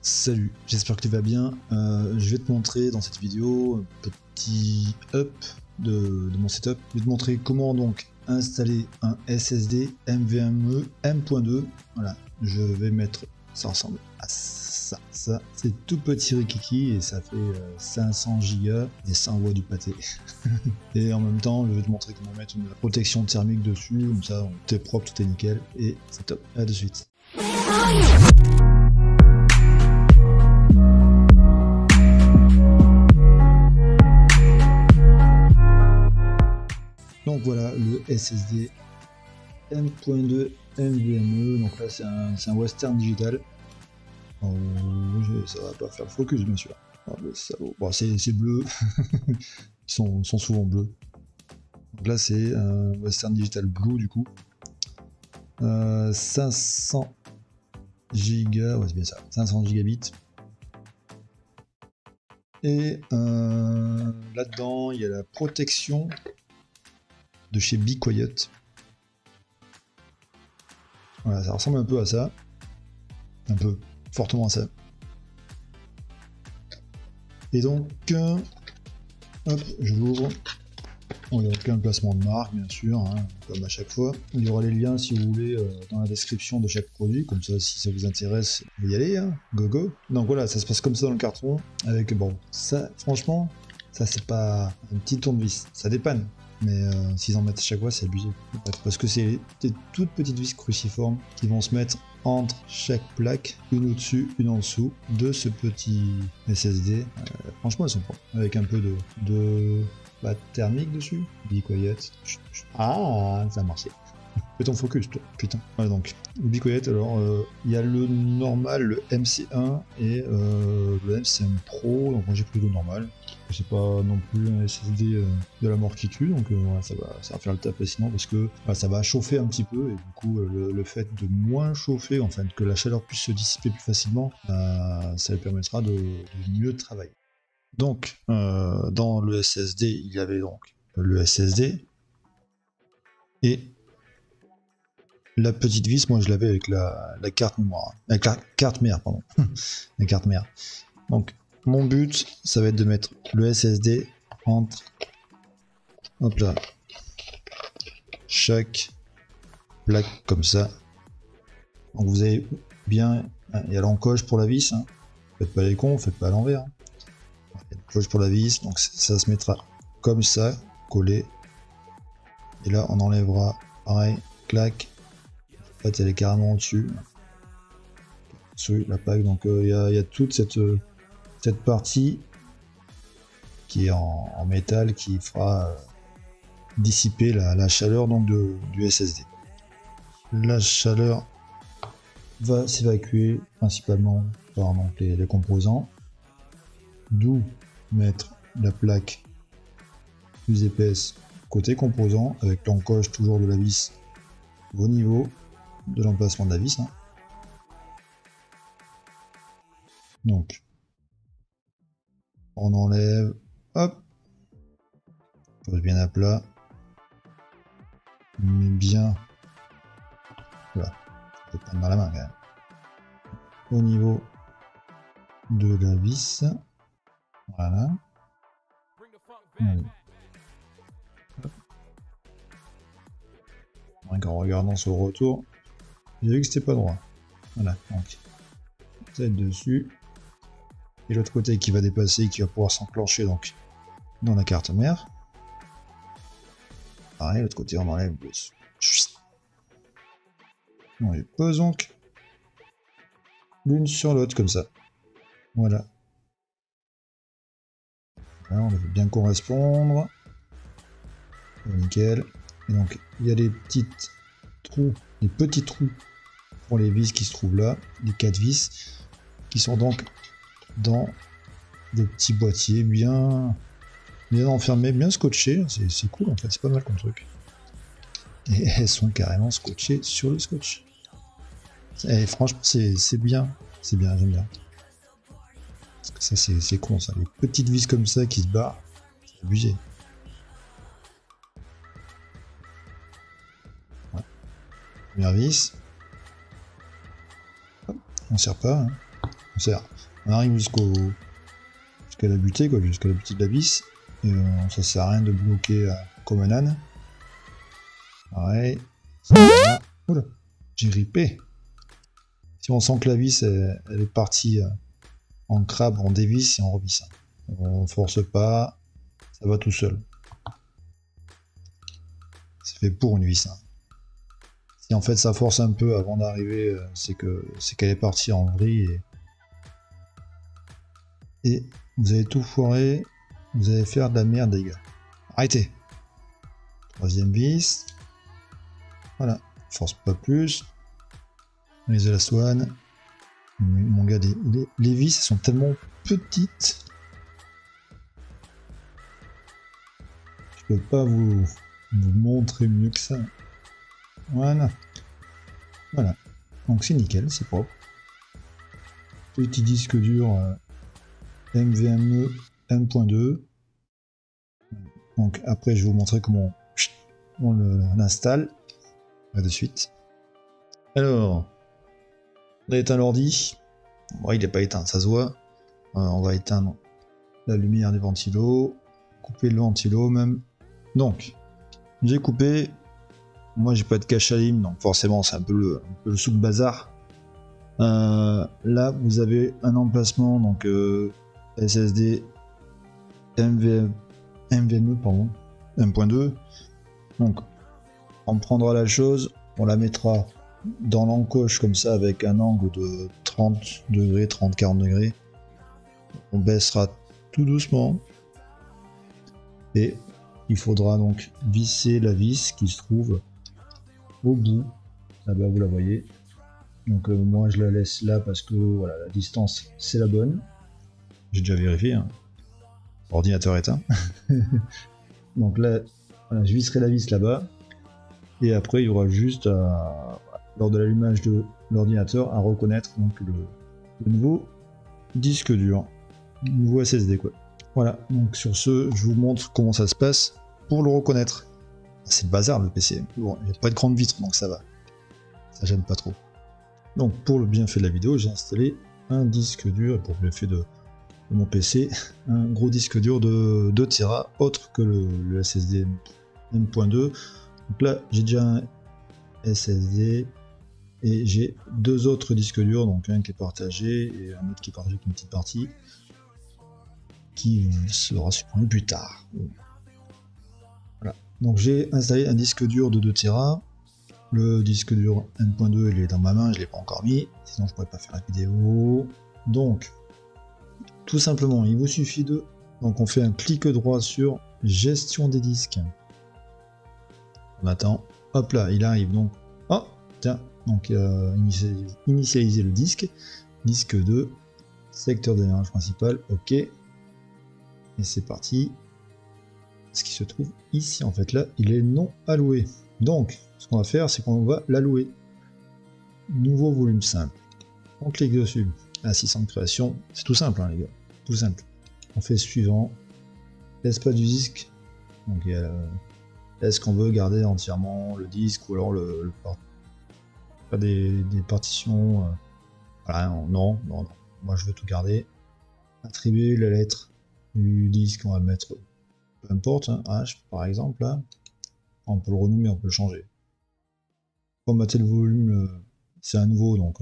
Salut, j'espère que tu vas bien. Je vais te montrer dans cette vidéo un petit up de mon setup. Je vais te montrer comment donc installer un SSD NVMe M.2. Voilà, je vais mettre, ça ressemble à ça. Ça, c'est tout petit rikiki et ça fait 500 Go et ça envoie du pâté. Et en même temps, je vais te montrer comment mettre une protection thermique dessus, comme ça tout est propre, tout est nickel et c'est top. À de suite. Donc voilà le SSD M.2 NVMe, donc là c'est un Western Digital. Oh, ça va pas faire le focus bien sûr. Oh, bon, c'est bleu, ils sont souvent bleus. Donc là c'est un Western Digital Blue du coup. 500 giga, ouais c'est bien ça, 500 gigabits. Et là-dedans il y a la protection de chez Be Quiet. Voilà, ça ressemble un peu à ça. Un peu, fortement à ça. Et donc, hop, je l'ouvre. Il y a aucun placement de marque, bien sûr, hein, comme à chaque fois. Il y aura les liens, si vous voulez, dans la description de chaque produit. Comme ça, si ça vous intéresse, vous pouvez y aller, hein, go go. Donc voilà, ça se passe comme ça dans le carton. Avec, bon, ça, franchement, ça c'est pas un petit tournevis. Ça dépanne. Mais s'ils en mettent à chaque fois, c'est abusé. Parce que c'est des toutes petites vis cruciformes qui vont se mettre entre chaque plaque, une au-dessus, une en dessous, de ce petit SSD. Franchement, elles sont propres. Avec un peu de thermique dessus. Be quiet. Ah, ça a marché. Fais ton focus, toi. Putain. Voilà donc. Be quiet, alors, il y a le normal, le MC1 et le MCM Pro. Donc moi j'ai pris le normal. C'est pas non plus un SSD de la mort qui tue, donc voilà, ça va faire le taf sinon parce que ça va chauffer un petit peu et du coup le fait de moins chauffer, enfin que la chaleur puisse se dissiper plus facilement, ça lui permettra de mieux travailler. Donc dans le SSD, il y avait donc le SSD et la petite vis, moi je l'avais avec la carte mémoire, avec la carte mère, pardon, la carte mère. Donc mon but, ça va être de mettre le SSD entre, hop là, chaque plaque comme ça. Donc vous avez bien, il y a l'encoche pour la vis, hein. Faites pas les cons, faites pas à l'envers. Hein. Il y a l'encoche pour la vis, donc ça se mettra comme ça, collé. Et là on enlèvera, pareil, clac. En fait elle est carrément au-dessus. Sur la plaque, donc il y a toute cette partie qui est en métal qui fera dissiper la chaleur donc du SSD. La chaleur va s'évacuer principalement par donc, les composants, d'où mettre la plaque plus épaisse côté composant avec l'encoche toujours de la vis au niveau de l'emplacement de la vis. Hein. Donc on enlève, hop, pose bien à plat, on met bien, voilà, ça peut prendre mal à la main quand même, au niveau de la vis, voilà. En regardant sur le retour, j'ai vu que c'était pas droit. Voilà, donc ça va être dessus. Et l'autre côté qui va dépasser, qui va pouvoir s'enclencher donc dans la carte mère. Pareil, l'autre côté on enlève le. On les pose donc l'une sur l'autre comme ça. Voilà. Là, on va bien correspondre. Nickel. Et donc il y a les petits trous pour les vis qui se trouvent là, les 4 vis, qui sont donc dans des petits boîtiers bien enfermés, bien scotchés. C'est cool en fait, c'est pas mal comme truc. Et elles sont carrément scotchées sur le scotch. Et franchement, c'est bien, j'aime bien. Parce que ça, c'est con ça, les petites vis comme ça qui se barrent, c'est abusé. Ouais. Première vis. Hop, on serre pas. Hein. On arrive jusqu'à la butée, quoi, jusqu'à la butée de la vis. Et ça sert à rien de bloquer comme un âne. Pareil. Voilà. Oula, j'ai ripé. Si on sent que la vis elle est partie en crabe, on dévisse et on revisse. On force pas, ça va tout seul. C'est fait pour une vis. Si en fait ça force un peu avant d'arriver, c'est qu'elle est partie en vrille et vous allez tout foirer, vous allez faire de la merde les gars. Arrêtez. Troisième vis. Voilà, force pas plus. Les the last one. Mon gars, les vis elles sont tellement petites. Je peux pas vous montrer mieux que ça. Voilà. Voilà. Donc c'est nickel, c'est propre. Petit disque dur NVMe 1.2. Donc après je vais vous montrer comment on l'installe. Là de suite. Alors, on a éteint l'ordi. Bon, il n'est pas éteint, ça se voit. On va éteindre la lumière des ventilos. Couper le ventilo même. Donc, j'ai coupé. Moi j'ai pas de cache à ligne, donc forcément c'est un peu le sous de bazar. Là vous avez un emplacement, donc SSD NVMe pardon, 1.2. Donc on prendra la chose, on la mettra dans l'encoche comme ça avec un angle de 30 degrés, 30-40 degrés. On baissera tout doucement et il faudra donc visser la vis qui se trouve au bout. Là-bas vous la voyez. Donc moi je la laisse là parce que voilà, la distance c'est la bonne. J'ai déjà vérifié. L'ordinateur éteint. Donc là, voilà, je visserai la vis là-bas. Et après il y aura juste lors de l'allumage de l'ordinateur à reconnaître donc le nouveau disque dur, le nouveau SSD quoi. Voilà, donc sur ce je vous montre comment ça se passe pour le reconnaître. C'est le bazar le PC. Bon, il n'y a pas de grande vitre donc ça va. Ça gêne pas trop. Donc pour le bienfait de la vidéo, j'ai installé un disque dur, et pour le bienfait de mon PC, un gros disque dur de 2 Tera, autre que le SSD M.2. Donc là j'ai déjà un SSD et j'ai deux autres disques durs, donc un qui est partagé et un autre qui est partagé avec une petite partie qui sera supprimé plus tard. Voilà. Donc j'ai installé un disque dur de 2 Tera. Le disque dur M.2 il est dans ma main, je ne l'ai pas encore mis, sinon je pourrais pas faire la vidéo. Donc, tout simplement, il vous suffit de... Donc on fait un clic droit sur gestion des disques. On attend, hop là, il arrive donc... Oh, tiens, donc initialiser le disque. Disque 2, secteur de démarrage principal, ok. Et c'est parti. Ce qui se trouve ici, en fait là, il est non alloué. Donc, ce qu'on va faire, c'est qu'on va l'allouer. Nouveau volume simple. On clique dessus. Assistant de création. C'est tout simple, hein, les gars. Tout simple. On fait suivant. L'espace du disque. Donc, est-ce qu'on veut garder entièrement le disque ou alors des partitions. Voilà, non. Moi, je veux tout garder. Attribuer la lettre du disque. On va mettre peu importe, hein, H par exemple. Là. On peut le renommer, on peut le changer. Formater le volume, c'est à nouveau, donc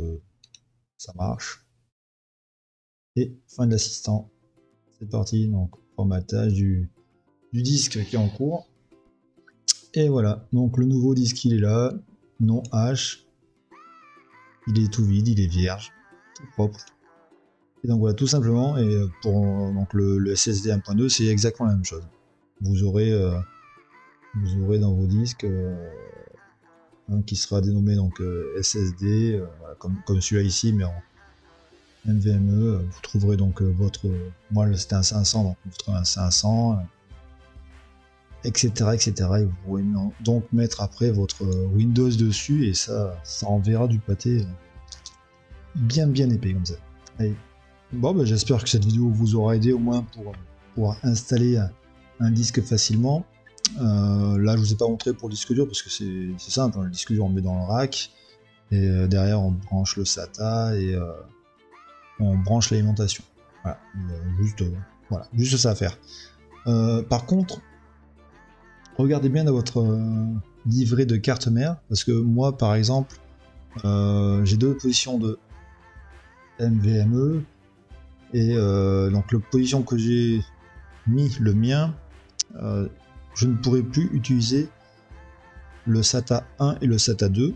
ça marche. Et fin de l'assistant. C'est parti, donc formatage du disque qui est en cours. Et voilà, donc le nouveau disque il est là, non H. Il est tout vide, il est vierge, tout propre. Et donc voilà, tout simplement, et pour donc le SSD 1.2, c'est exactement la même chose. Vous aurez dans vos disques qui sera dénommé donc SSD, voilà, comme celui-là ici, mais en NVMe. Vous trouverez donc votre... moi c'était un 500, donc vous trouverez un 500, etc. etc. Et vous pourrez donc mettre après votre Windows dessus, et ça enverra du pâté bien épais comme ça. Allez. Bon, bah, j'espère que cette vidéo vous aura aidé au moins pour pouvoir installer un disque facilement. Là je vous ai pas montré pour le disque dur parce que c'est simple, hein. Le disque dur on le met dans le rack et derrière on branche le SATA et on branche l'alimentation. Voilà, voilà, juste ça à faire. Par contre, regardez bien dans votre livret de carte mère, parce que moi, par exemple, j'ai deux positions de MVME, et donc la position que j'ai mis, le mien, je ne pourrai plus utiliser le SATA 1 et le SATA 2,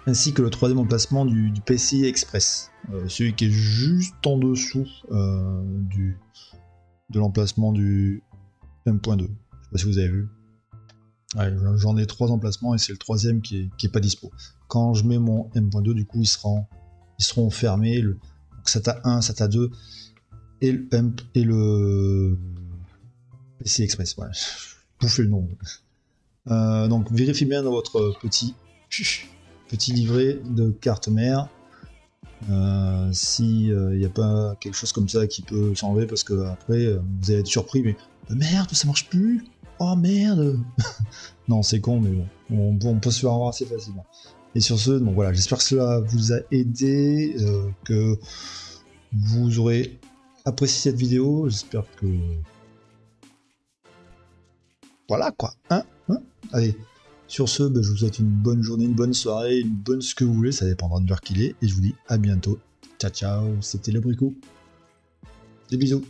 ainsi que le troisième emplacement du PCI Express, celui qui est juste en dessous de l'emplacement du M.2. Je sais pas si vous avez vu. Ouais, j'en ai 3 emplacements et c'est le troisième qui est pas dispo. Quand je mets mon M.2, du coup, ils seront fermés. Donc SATA 1, SATA 2 et le PCI Express. Ouais, bouffez le nom. Donc vérifiez bien dans votre petit livret de carte mère si il n'y a pas quelque chose comme ça qui peut s'enlever, parce que après vous allez être surpris, mais merde, ça marche plus. Oh merde. Non, c'est con, mais bon, on peut se faire avoir assez facilement. Et sur ce, donc voilà, j'espère que cela vous a aidé, que vous aurez apprécié cette vidéo. J'espère que voilà quoi, hein. Allez, sur ce, je vous souhaite une bonne journée, une bonne soirée, une bonne ce que vous voulez, ça dépendra de l'heure qu'il est, et je vous dis à bientôt. Ciao ciao, c'était le Bricot. Des bisous.